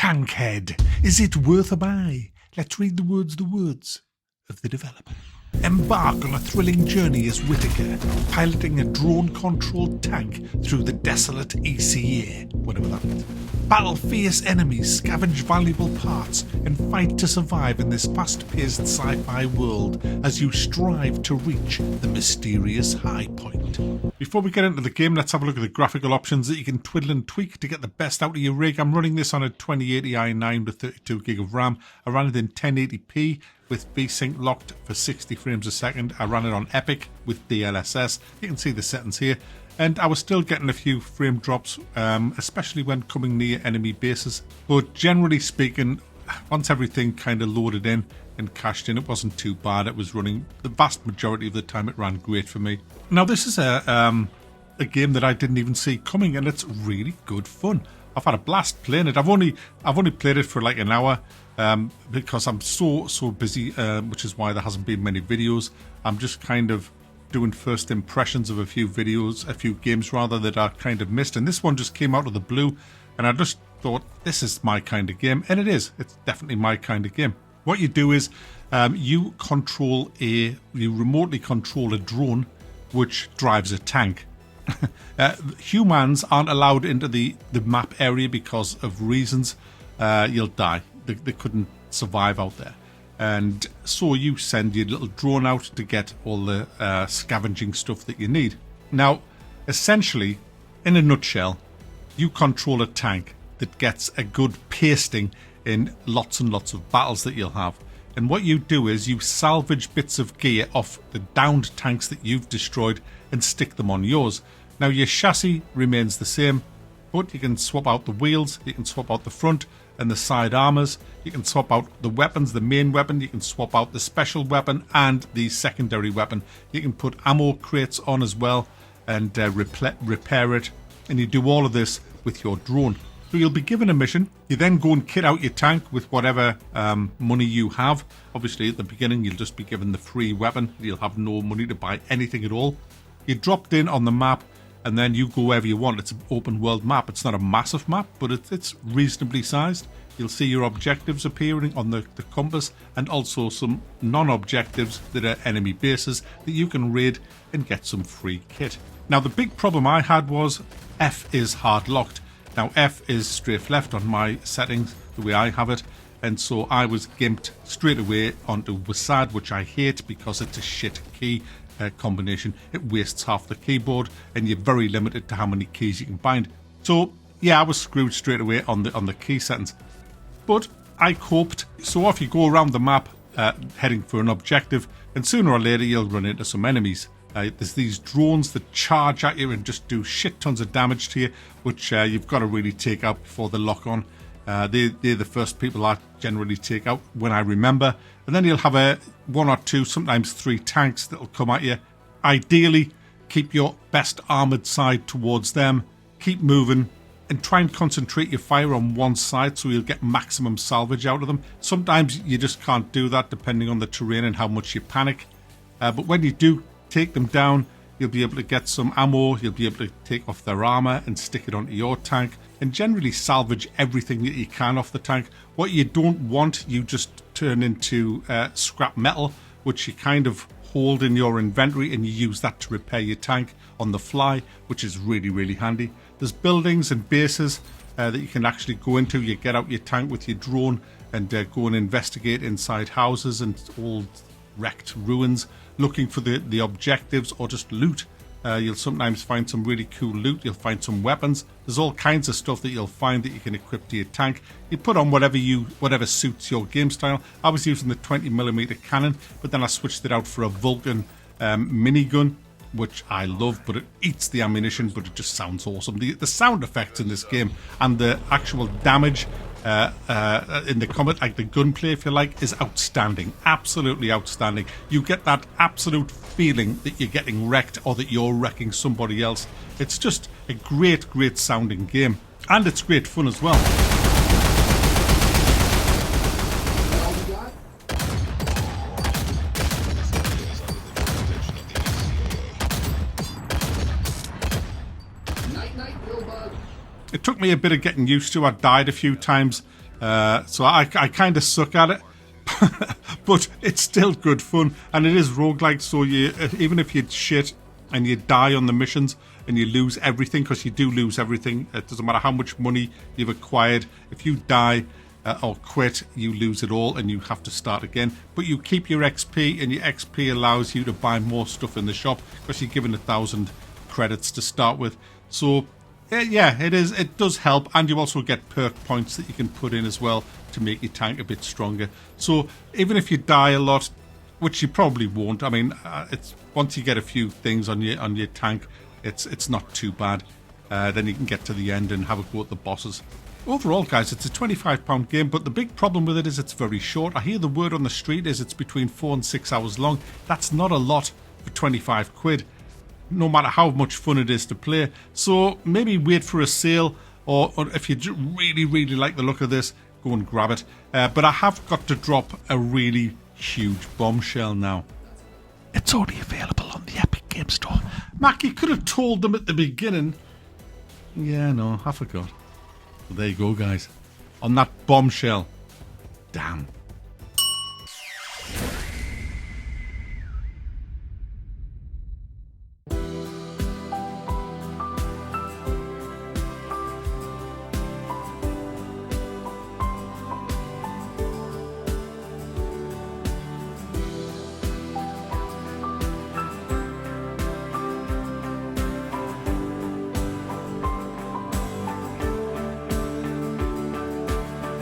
Tankhead. Is it worth a buy? Let's read the words of the developer. Embark on a thrilling journey as Whitaker, piloting a drone-controlled tank through the desolate ECA, whatever that means. Battle fierce enemies, scavenge valuable parts, and fight to survive in this fast-paced sci-fi world as you strive to reach the mysterious high point. Before we get into the game, let's have a look at the graphical options that you can twiddle and tweak to get the best out of your rig. I'm running this on a 2080 i9 with 32 gig of RAM. I ran it in 1080p with VSync locked for 60 frames a second. I ran it on Epic with DLSS. You can see the settings here. And I was still getting a few frame drops, especially when coming near enemy bases. But generally speaking, once everything kind of loaded in and cached in, it wasn't too bad. It was running the vast majority of the time. It ran great for me. Now this is a game that I didn't even see coming, and it's really good fun. I've had a blast playing it. I've only played it for like an hour because I'm so busy, which is why there hasn't been many videos. I'm just kind of doing first impressions of a few games rather, that I kind of missed, and this one just came out of the blue, and I just thought, this is my kind of game, and it's definitely my kind of game. What you do is you remotely control a drone which drives a tank. Humans aren't allowed into the map area because of reasons. You'll die. They couldn't survive out there. And so you send your little drone out to get all the scavenging stuff that you need. Now, essentially, in a nutshell, you control a tank that gets a good pasting in lots and lots of battles that you'll have. And what you do is you salvage bits of gear off the downed tanks that you've destroyed and stick them on yours. Now, your chassis remains the same, but you can swap out the wheels, you can swap out the front and the side armors, you can swap out the weapons, the main weapon, you can swap out the special weapon and the secondary weapon. You can put ammo crates on as well and repair it, and you do all of this with your drone. So you'll be given a mission, you then go and kit out your tank with whatever money you have. Obviously at the beginning you'll just be given the free weapon, you'll have no money to buy anything at all. You're dropped in on the map, and then you go wherever you want. It's an open world map. It's not a massive map, but it's reasonably sized. You'll see your objectives appearing on the compass, and also some non-objectives that are enemy bases that you can raid and get some free kit. Now the big problem I had was F is hard locked. Now F is strafe left on my settings, the way I have it, and so I was gimped straight away onto WASD, which I hate because it's a shit key combination. It wastes half the keyboard, and you're very limited to how many keys you can bind. So yeah, I was screwed straight away on the key settings, but I coped. So off you go around the map, heading for an objective, and sooner or later you'll run into some enemies. There's these drones that charge at you and just do shit tons of damage to you, which you've got to really take out before they lock on. They're the first people I generally take out when I remember. And then you'll have one or two, sometimes three tanks that'll come at you. Ideally, keep your best armoured side towards them. Keep moving and try and concentrate your fire on one side so you'll get maximum salvage out of them. Sometimes you just can't do that depending on the terrain and how much you panic. But when you do take them down, you'll be able to get some ammo, you'll be able to take off their armour and stick it onto your tank, and generally salvage everything that you can off the tank. What you don't want, you just turn into scrap metal, which you kind of hold in your inventory, and you use that to repair your tank on the fly, which is really, really handy. There's buildings and bases that you can actually go into. You get out your tank with your drone and go and investigate inside houses and old wrecked ruins, looking for the objectives or just loot. You'll sometimes find some really cool loot. You'll find some weapons. There's all kinds of stuff that you'll find that you can equip to your tank. You put on whatever suits your game style. I was using the 20mm cannon, but then I switched it out for a Vulcan minigun, which I love, but it eats the ammunition, but it just sounds awesome. The sound effects in this game and the actual damage in the combat, like the gunplay, if you like, is outstanding. Absolutely outstanding. You get that absolute feeling that you're getting wrecked or that you're wrecking somebody else. It's just a great sounding game, and it's great fun as well. It took me a bit of getting used to. I died a few times So I kind of suck at it. But it's still good fun, and it is roguelike, so even if you shit and you die on the missions and you lose everything, because you do lose everything, it doesn't matter how much money you've acquired, if you die or quit, you lose it all and you have to start again. But you keep your XP, and your XP allows you to buy more stuff in the shop, because you're given 1,000 credits to start with. So yeah, it does help, and you also get perk points that you can put in as well to make your tank a bit stronger. So even if you die a lot, which you probably won't, I mean, it's once you get a few things on your tank, it's not too bad. Then you can get to the end and have a go at the bosses. Overall, guys, it's a £25 game, but the big problem with it is it's very short. I hear the word on the street is it's between 4 and 6 hours long. That's not a lot for 25 quid, no matter how much fun it is to play. So maybe wait for a sale, or if you really, really like the look of this, go and grab it. But I have got to drop a really huge bombshell now. It's only available on the Epic Game Store. Mac, you could have told them at the beginning. Yeah, no, I forgot. Well, there you go, guys. On that bombshell. Damn.